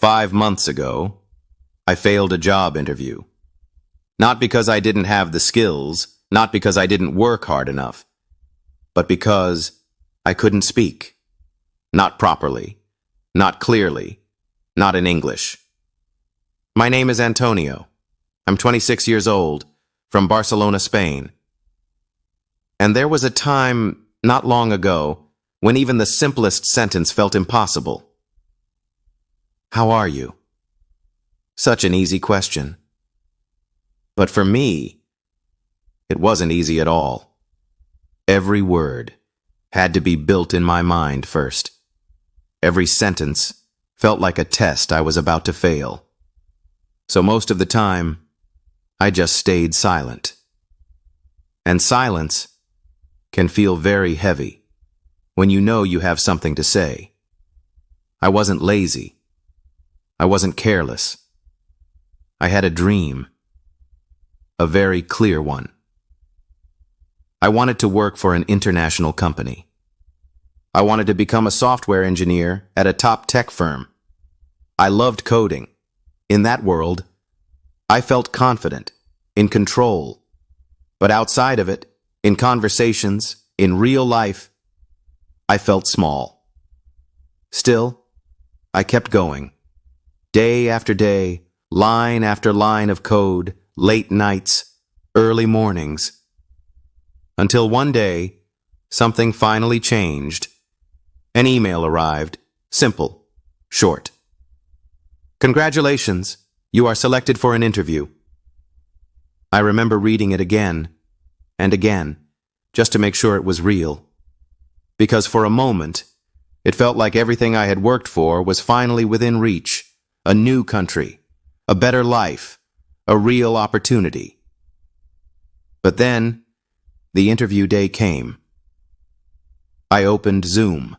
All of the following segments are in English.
5 months ago, I failed a job interview. Not because I didn't have the skills, not because I didn't work hard enough, but because I couldn't speak. Not properly, not clearly, not in English. My name is Antonio. I'm 26 years old, from Barcelona, Spain. And there was a time, not long ago, when even the simplest sentence felt impossible. How are you? Such an easy question. But for me, it wasn't easy at all. Every word had to be built in my mind first. Every sentence felt like a test I was about to fail. So most of the time, I just stayed silent. And silence can feel very heavy when you know you have something to say. I wasn't lazy. I wasn't careless. I had a dream. A very clear one. I wanted to work for an international company. I wanted to become a software engineer at a top tech firm. I loved coding. In that world, I felt confident, in control. But outside of it, in conversations, in real life, I felt small. Still, I kept going. Day after day, line after line of code, late nights, early mornings. Until one day, something finally changed. An email arrived, simple, short. Congratulations, you are selected for an interview. I remember reading it again and again, just to make sure it was real. Because for a moment, it felt like everything I had worked for was finally within reach. A new country, a better life, a real opportunity. But then, the interview day came. I opened Zoom.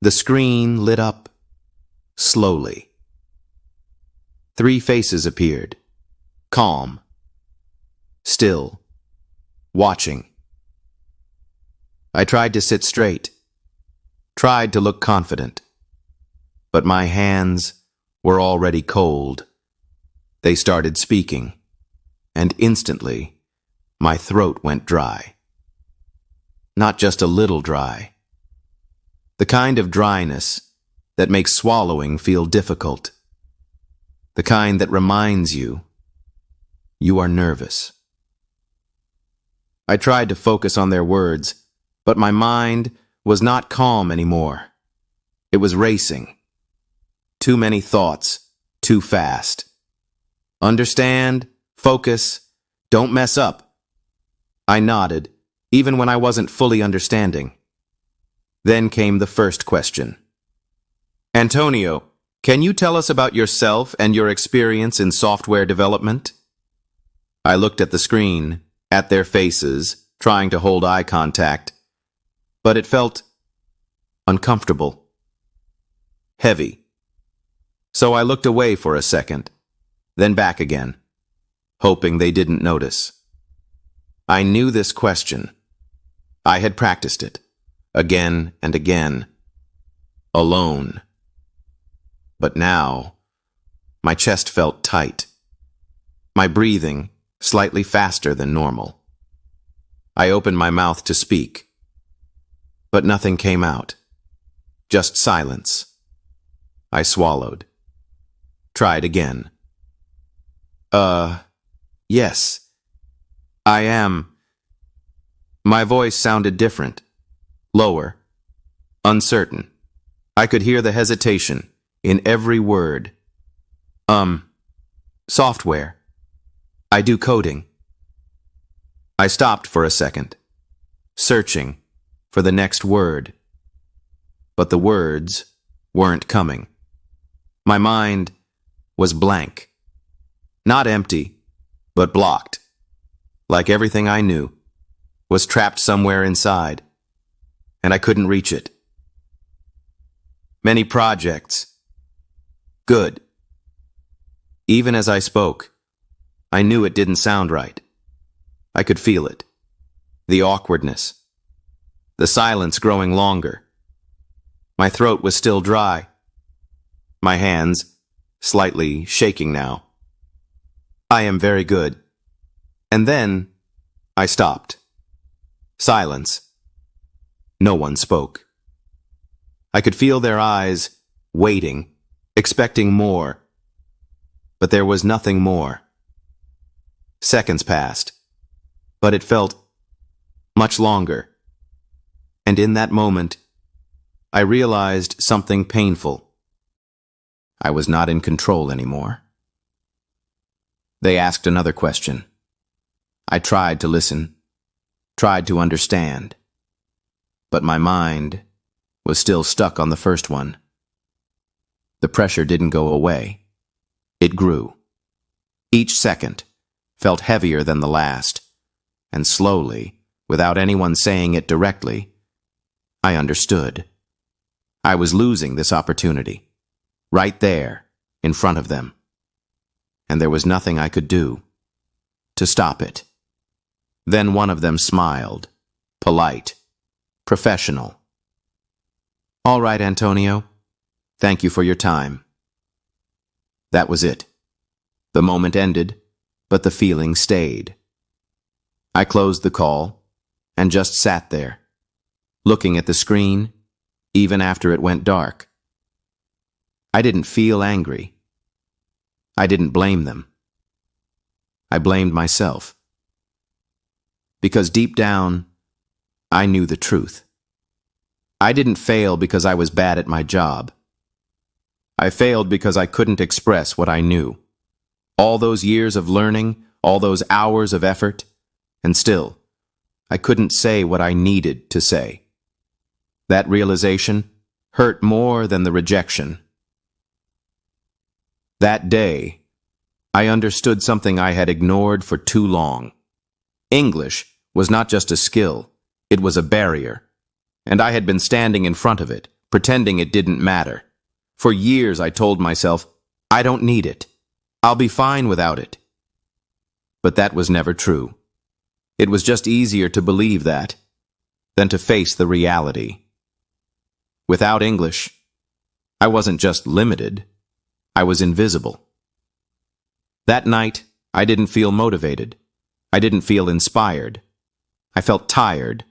The screen lit up, slowly. 3 faces appeared, calm, still, watching. I tried to sit straight, tried to look confident, but my hands were already cold. They started speaking, and instantly, my throat went dry. Not just a little dry. The kind of dryness that makes swallowing feel difficult. The kind that reminds you are nervous. I tried to focus on their words, but my mind was not calm anymore. It was racing. Too many thoughts, too fast. Understand, focus, don't mess up. I nodded, even when I wasn't fully understanding. Then came the first question. Antonio, can you tell us about yourself and your experience in software development? I looked at the screen, at their faces, trying to hold eye contact, but it felt uncomfortable, heavy. So I looked away for a second, then back again, hoping they didn't notice. I knew this question. I had practiced it, again and again, alone. But now, my chest felt tight, my breathing slightly faster than normal. I opened my mouth to speak, but nothing came out, just silence. I swallowed. Tried again. Yes. I am. My voice sounded different, lower, uncertain. I could hear the hesitation in every word. Software. I do coding. I stopped for a second, searching for the next word. But the words weren't coming. My mind was blank. Not empty, but blocked. Like everything I knew was trapped somewhere inside, and I couldn't reach it. Many projects. Good. Even as I spoke, I knew it didn't sound right. I could feel it. The awkwardness. The silence growing longer. My throat was still dry. my hands slightly shaking now. I am very good. And then I stopped. Silence. No one spoke. I could feel their eyes waiting, expecting more. But there was nothing more. Seconds passed, but it felt much longer. And in that moment, I realized something painful. I was not in control anymore. They asked another question. I tried to listen, tried to understand, but my mind was still stuck on the first one. The pressure didn't go away. It grew. Each second felt heavier than the last, and slowly, without anyone saying it directly, I understood. I was losing this opportunity, right there, in front of them. And there was nothing I could do to stop it. Then one of them smiled, polite, professional. All right, Antonio. Thank you for your time. That was it. The moment ended, but the feeling stayed. I closed the call and just sat there, looking at the screen, even after it went dark. I didn't feel angry. I didn't blame them. I blamed myself. Because deep down, I knew the truth. I didn't fail because I was bad at my job. I failed because I couldn't express what I knew. All those years of learning, all those hours of effort, and still, I couldn't say what I needed to say. That realization hurt more than the rejection. That day, I understood something I had ignored for too long. English was not just a skill, it was a barrier. And I had been standing in front of it, pretending it didn't matter. For years I told myself, I don't need it. I'll be fine without it. But that was never true. It was just easier to believe that than to face the reality. Without English, I wasn't just limited, I was invisible. That night, I didn't feel motivated. I didn't feel inspired. I felt tired,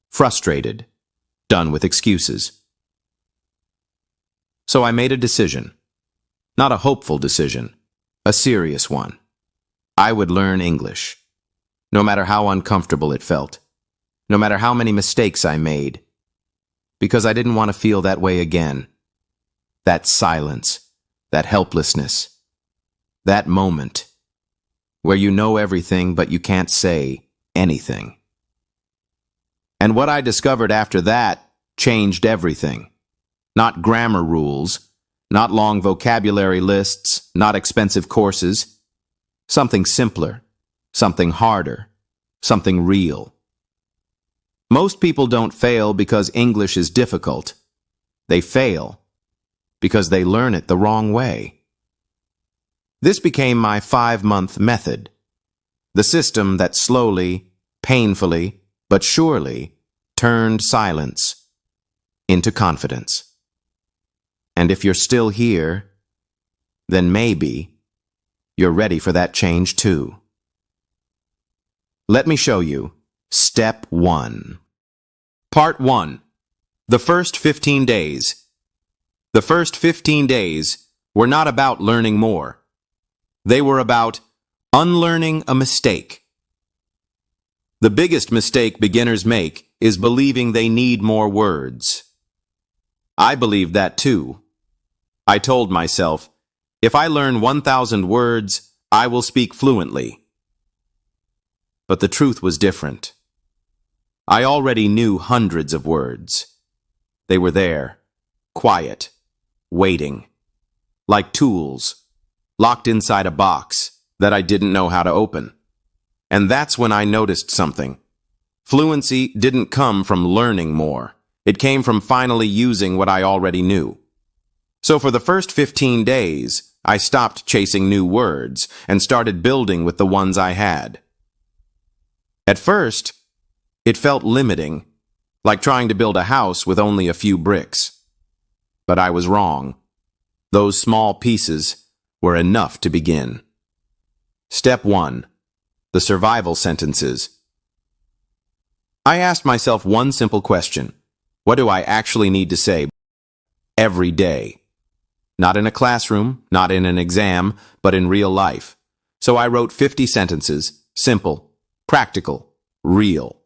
frustrated, done with excuses. So I made a decision. Not a hopeful decision, a serious one. I would learn English, no matter how uncomfortable it felt, no matter how many mistakes I made, because I didn't want to feel that way again. That silence, that helplessness, that moment where you know everything but you can't say anything. And what I discovered after that changed everything. Not grammar rules, not long vocabulary lists, not expensive courses. Something simpler, something harder, something real. Most people don't fail because English is difficult. They fail because they learn it the wrong way. This became my 5-month method, the system that slowly, painfully, but surely turned silence into confidence. And if you're still here, then maybe you're ready for that change too. Let me show you. Step 1. Part 1. The first 15 days. The first 15 days were not about learning more. They were about unlearning a mistake. The biggest mistake beginners make is believing they need more words. I believed that too. I told myself, if I learn 1,000 words, I will speak fluently. But the truth was different. I already knew hundreds of words. They were there, quiet, waiting, like tools, locked inside a box that I didn't know how to open. And that's when I noticed something. Fluency didn't come from learning more. It came from finally using what I already knew. So for the first 15 days, I stopped chasing new words and started building with the ones I had. At first, it felt limiting, like trying to build a house with only a few bricks. But I was wrong. Those small pieces were enough to begin. Step 1. The survival sentences. I asked myself one simple question. What do I actually need to say every day? Not in a classroom, not in an exam, but in real life. So I wrote 50 sentences, simple, practical, real.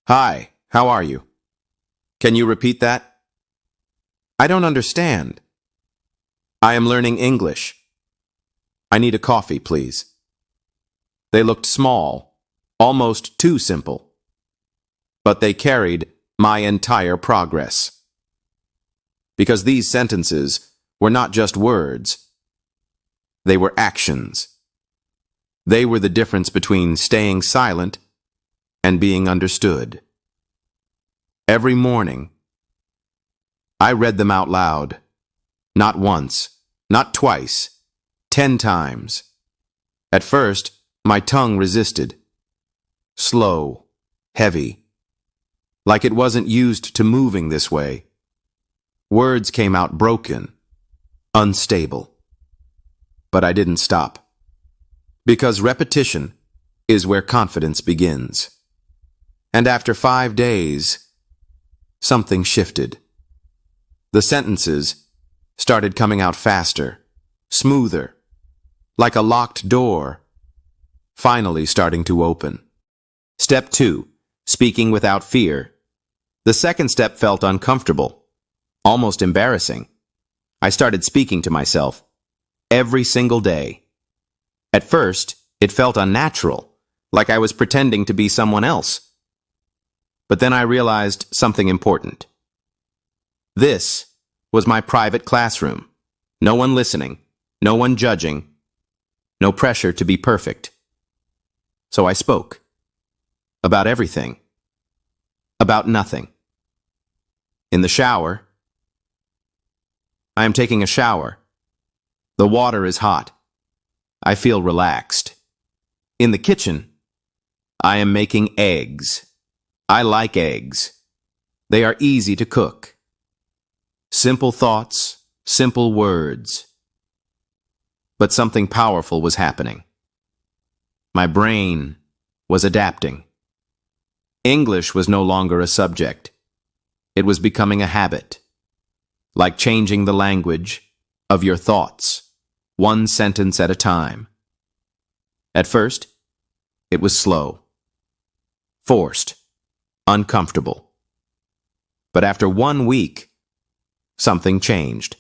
Hi, how are you? Can you repeat that? I don't understand. I am learning English. I need a coffee, please. They looked small, almost too simple. But they carried my entire progress. Because these sentences were not just words. They were actions. They were the difference between staying silent and being understood. Every morning, I read them out loud. Not once, not twice, 10 times. At first, my tongue resisted. Slow, heavy, like it wasn't used to moving this way. Words came out broken, unstable. But I didn't stop. Because repetition is where confidence begins. And after 5 days, something shifted. The sentences started coming out faster, smoother, like a locked door, finally starting to open. Step 2. Speaking without fear. The second step felt uncomfortable, almost embarrassing. I started speaking to myself every single day. At first, it felt unnatural, like I was pretending to be someone else. But then I realized something important. This was my private classroom. No one listening, no one judging, no pressure to be perfect. So I spoke. About everything. About nothing. In the shower. I am taking a shower. The water is hot. I feel relaxed. In the kitchen, I am making eggs. I like eggs. They are easy to cook. Simple thoughts, simple words. But something powerful was happening. My brain was adapting. English was no longer a subject. It was becoming a habit, like changing the language of your thoughts, one sentence at a time. At first, it was slow, forced, uncomfortable. But after 1 week, something changed.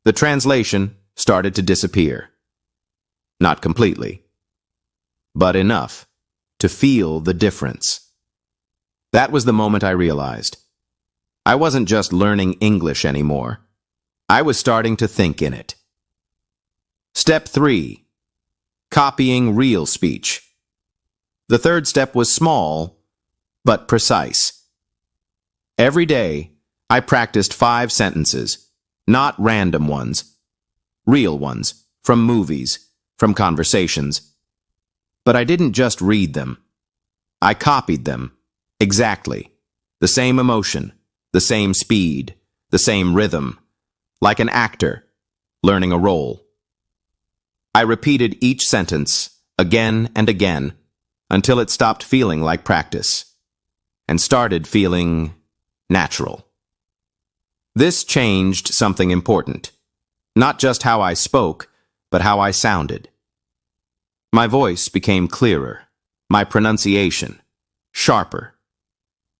The translation started to disappear. Not completely, but enough to feel the difference. That was the moment I realized. I wasn't just learning English anymore. I was starting to think in it. Step 3. Copying real speech. The third step was small, but precise. Every day, I practiced 5 sentences, not random ones, real ones, from movies, from conversations. But I didn't just read them. I copied them, exactly. The same emotion, the same speed, the same rhythm, like an actor learning a role. I repeated each sentence again and again until it stopped feeling like practice and started feeling natural. This changed something important, not just how I spoke, but how I sounded. My voice became clearer, my pronunciation sharper.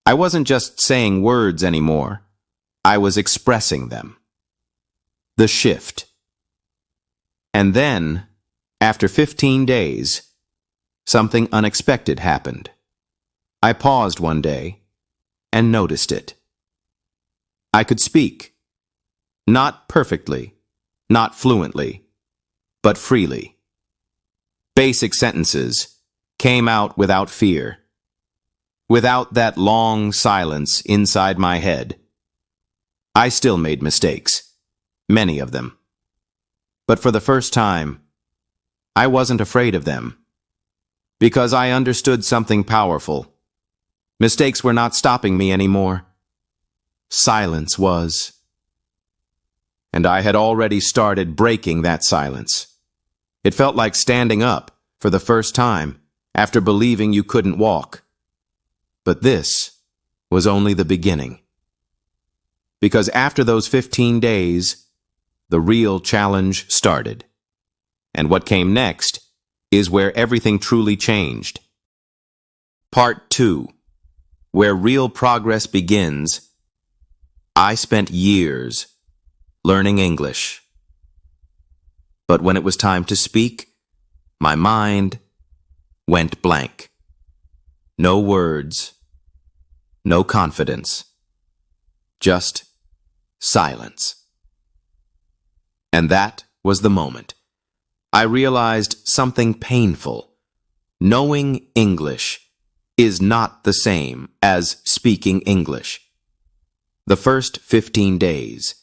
I wasn't just saying words anymore. I was expressing them. The shift. And then, after 15 days, something unexpected happened. I paused one day and noticed it. I could speak. Not perfectly, not fluently, but freely. Basic sentences came out without fear. Without that long silence inside my head. I still made mistakes, many of them. But for the first time, I wasn't afraid of them. Because I understood something powerful. Mistakes were not stopping me anymore. Silence was. and I had already started breaking that silence. It felt like standing up for the first time after believing you couldn't walk. But this was only the beginning. Because after those 15 days, the real challenge started. And what came next is where everything truly changed. Part 2, where real progress begins. I spent years learning English. But when it was time to speak, my mind went blank. No words, no confidence, just silence. And that was the moment I realized something painful. Knowing English is not the same as speaking English. The first 15 days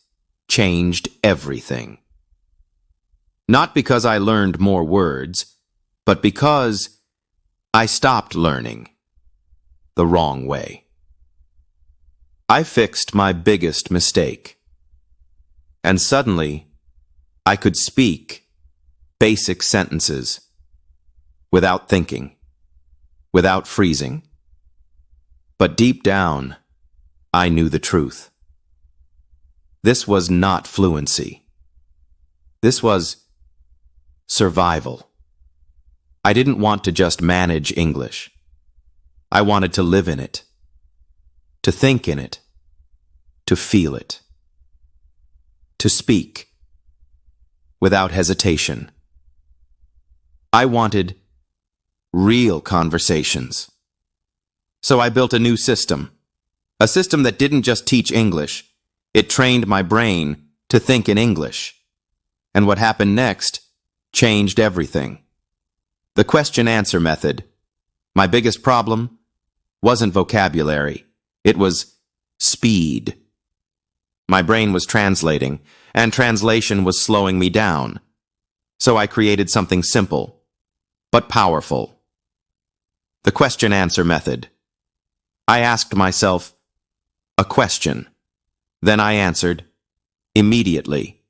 changed everything. Not because I learned more words, but because I stopped learning the wrong way. I fixed my biggest mistake, and suddenly I could speak basic sentences without thinking, without freezing. But deep down, I knew the truth. This was not fluency. This was survival. I didn't want to just manage English. I wanted to live in it, to think in it, to feel it, to speak without hesitation. I wanted real conversations. So I built a new system, a system that didn't just teach English, it trained my brain to think in English. And what happened next changed everything. The question-answer method. My biggest problem wasn't vocabulary. It was speed. My brain was translating, and translation was slowing me down. So I created something simple, but powerful. The question-answer method. I asked myself a question. Then I answered immediately.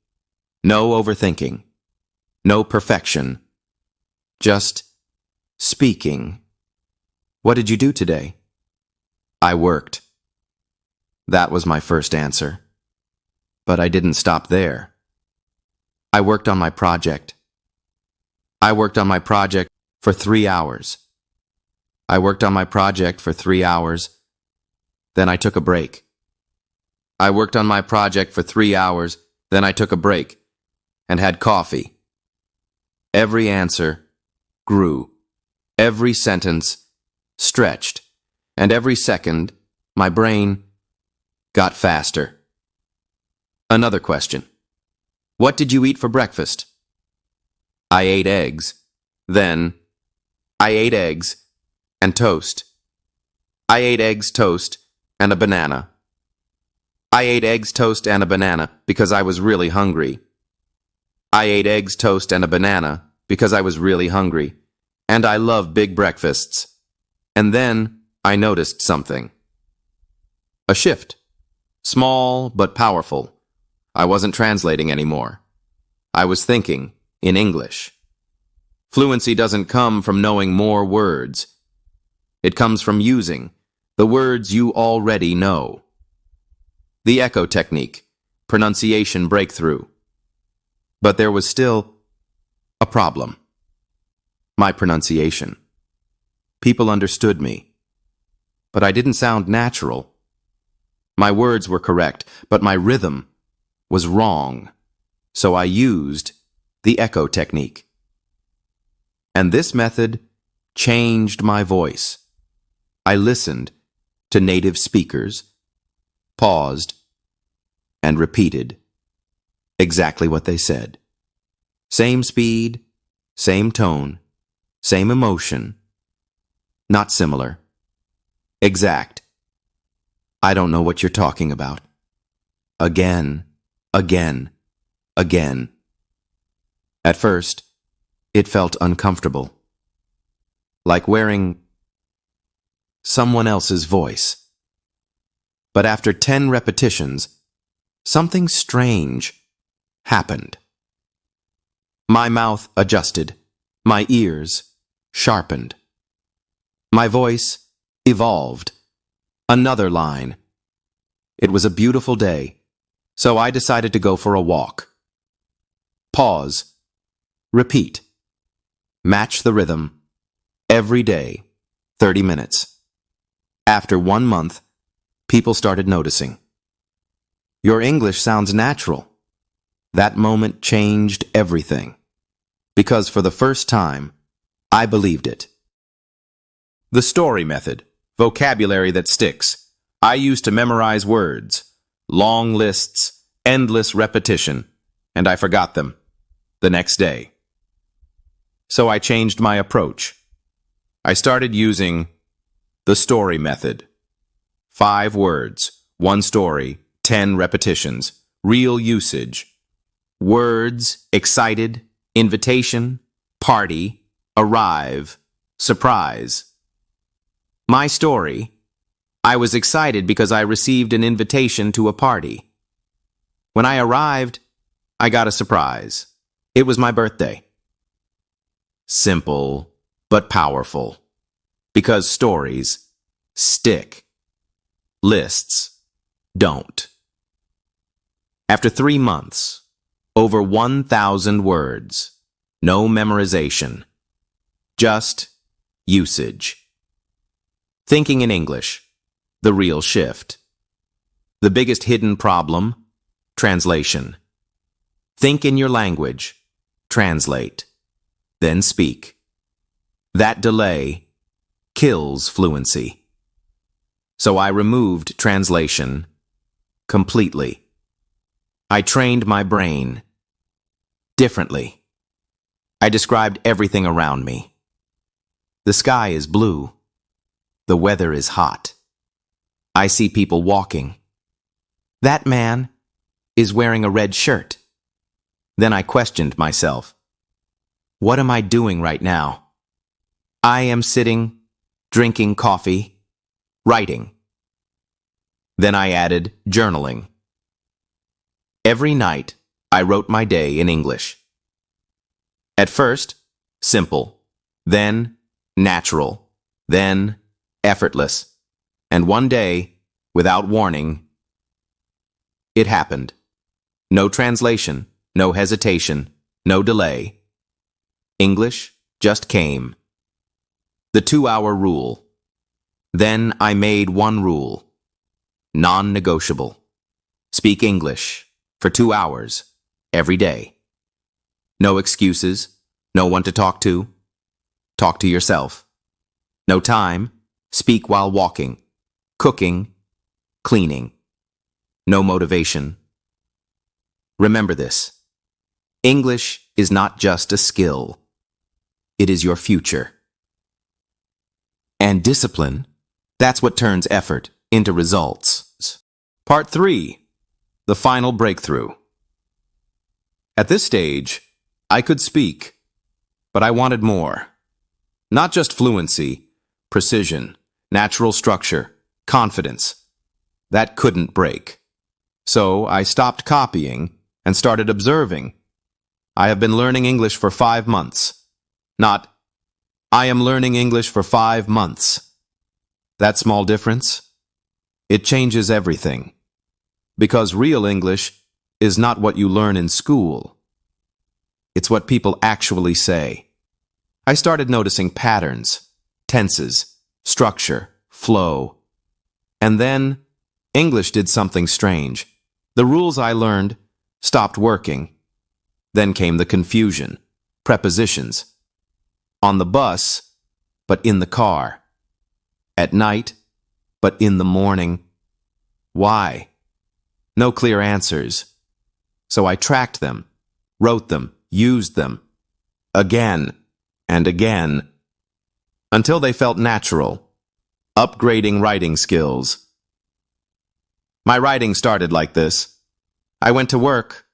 No overthinking. No perfection. Just speaking. What did you do today? I worked. That was my first answer. But I didn't stop there. I worked on my project. I worked on my project for 3 hours. I worked on my project for 3 hours. Then I took a break. I worked on my project for 3 hours. Then I took a break and had coffee. Every answer grew. Every sentence stretched. And every second, my brain got faster. Another question. What did you eat for breakfast? I ate eggs. Then, I ate eggs and toast. I ate eggs, toast, and a banana. I ate eggs, toast, and a banana because I was really hungry. I ate eggs, toast, and a banana because I was really hungry. And I love big breakfasts. And then I noticed something. A shift. Small but powerful. I wasn't translating anymore. I was thinking in English. Fluency doesn't come from knowing more words. It comes from using the words you already know. The echo technique, pronunciation breakthrough. But there was still a problem. My pronunciation. People understood me, but I didn't sound natural. My words were correct, but my rhythm was wrong, so I used the echo technique. And this method changed my voice. I listened to native speakers, paused, and repeated exactly what they said. Same speed, same tone, same emotion. Not similar. Exact. I don't know what you're talking about. Again, again, again. At first, it felt uncomfortable. Like wearing someone else's voice. But after 10 repetitions, something strange happened. My mouth adjusted, my ears sharpened. My voice evolved. Another line. It was a beautiful day, so I decided to go for a walk. Pause. Repeat. Match the rhythm. Every day, 30 minutes. After 1 month, people started noticing. Your English sounds natural. That moment changed everything. Because for the first time, I believed it. The story method, vocabulary that sticks. I used to memorize words, long lists, endless repetition, and I forgot them the next day. So I changed my approach. I started using the story method. 5 words, 1 story, 10 repetitions, real usage. Words, excited, invitation, party, arrive, surprise. My story, I was excited because I received an invitation to a party. When I arrived, I got a surprise. It was my birthday. Simple, but powerful. Because stories stick. Lists don't. After 3 months, over 1,000 words. No memorization. Just usage. Thinking in English. The real shift. The biggest hidden problem. Translation. Think in your language. Translate. Then speak. That delay kills fluency. So I removed translation completely. I trained my brain differently. I described everything around me. The sky is blue. The weather is hot. I see people walking. That man is wearing a red shirt. Then I questioned myself. What am I doing right now? I am sitting, drinking coffee, writing. Then I added journaling. Every night, I wrote my day in English. At first, simple, then natural, then effortless. And one day, without warning, it happened. No translation, no hesitation, no delay. English just came. The 2-hour rule. Then I made one rule. Non-negotiable. Speak English for 2 hours every day. No excuses, no one to talk to. Talk to yourself. No time, speak while walking, cooking, cleaning. No motivation. Remember this. English is not just a skill. It is your future. And discipline, that's what turns effort into results. Part 3. The final breakthrough. At this stage, I could speak, but I wanted more. Not just fluency, precision, natural structure, confidence. That couldn't break. So I stopped copying and started observing. I have been learning English for 5 months. Not, I am learning English for 5 months. That small difference, it changes everything. Because real English is not what you learn in school. It's what people actually say. I started noticing patterns, tenses, structure, flow. And then, English did something strange. The rules I learned stopped working. Then came the confusion, prepositions. On the bus, but in the car. At night, but in the morning. Why? No clear answers. So I tracked them, wrote them, used them, again and again, until they felt natural, upgrading writing skills. My writing started like this. I went to work.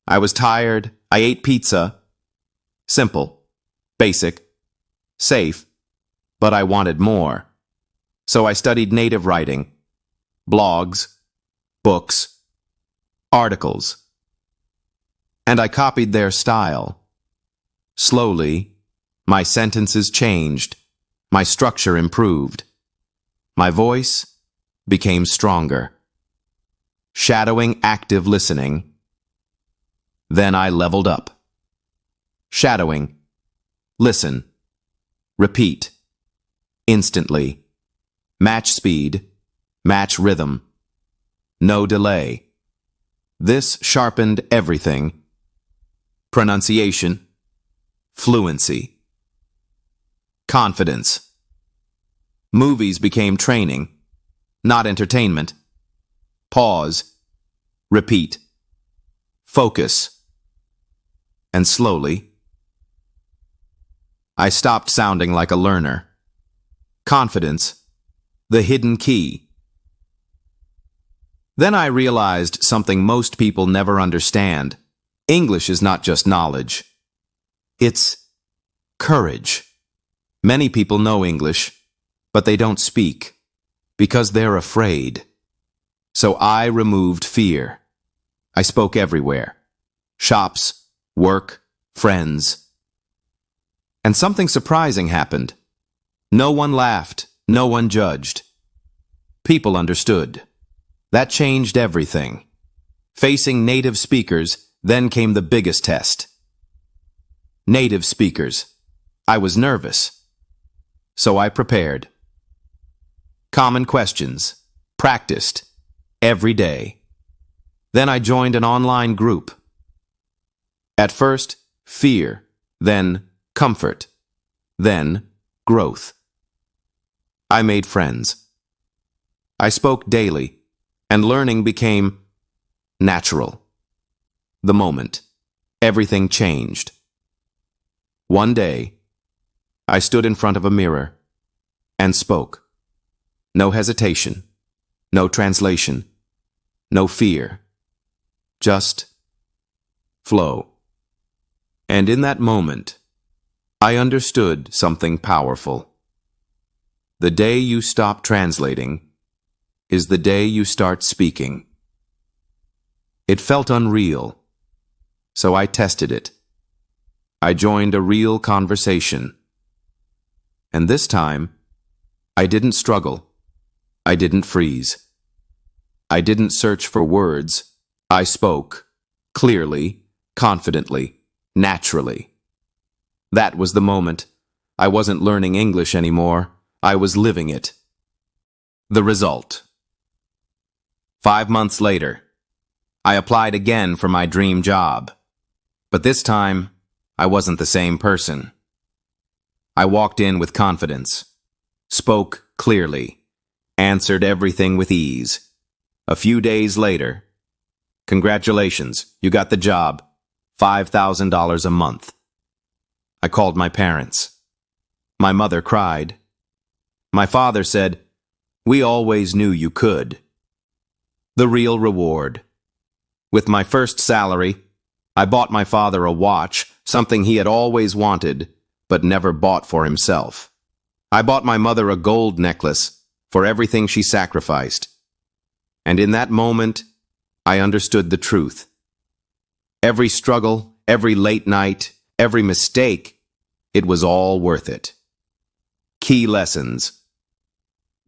I was tired. I ate pizza. Simple, basic, safe, but I wanted more. So I studied native writing, blogs, books, articles. and I copied their style. Slowly, my sentences changed, my structure improved. My voice became stronger. Shadowing active listening. Then I leveled up. Shadowing. Listen. Repeat. Instantly. Match speed. Match rhythm. No delay. This sharpened everything. Pronunciation. Fluency. Confidence. Movies became training, not entertainment. Pause. Repeat. Focus. And slowly, I stopped sounding like a learner. Confidence. The hidden key. Then I realized something most people never understand. English is not just knowledge. It's courage. Many people know English, but they don't speak because they're afraid. So I removed fear. I spoke everywhere. Shops, work, friends. And something surprising happened. No one laughed. No one judged. People understood. That changed everything. Facing native speakers, then came the biggest test. Native speakers. I was nervous. So I prepared. Common questions. Practiced. Every day. Then I joined an online group. At first, fear. Then, comfort. Then, growth. I made friends. I spoke daily, and learning became natural. The moment, everything changed. One day, I stood in front of a mirror and spoke. No hesitation, no translation, no fear, just flow. And in that moment, I understood something powerful. The day you stop translating is the day you start speaking. It felt unreal, so I tested it. I joined a real conversation. And this time, I didn't struggle. I didn't freeze. I didn't search for words. I spoke, clearly, confidently, naturally. That was the moment. I wasn't learning English anymore. I was living it. The result. 5 months later, I applied again for my dream job. But this time, I wasn't the same person. I walked in with confidence, spoke clearly, answered everything with ease. A few days later, congratulations, you got the job, $5,000 a month. I called my parents. My mother cried. My father said, "We always knew you could." The real reward. With my first salary, I bought my father a watch, something he had always wanted, but never bought for himself. I bought my mother a gold necklace for everything she sacrificed. And in that moment, I understood the truth. Every struggle, every late night, every mistake, it was all worth it. Key lessons.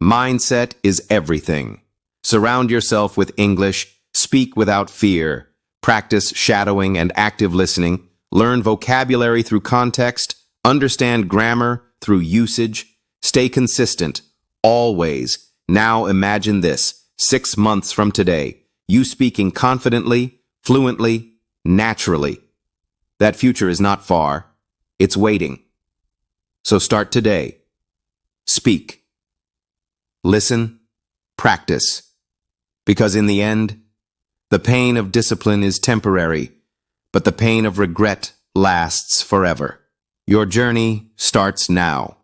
Mindset is everything. Surround yourself with English, speak without fear, practice shadowing and active listening, learn vocabulary through context, understand grammar through usage, stay consistent, always. Now imagine this, 6 months from today, you speaking confidently, fluently, naturally. That future is not far. It's waiting. So start today. Speak. Listen. Practice. Because in the end, the pain of discipline is temporary, but the pain of regret lasts forever. Your journey starts now.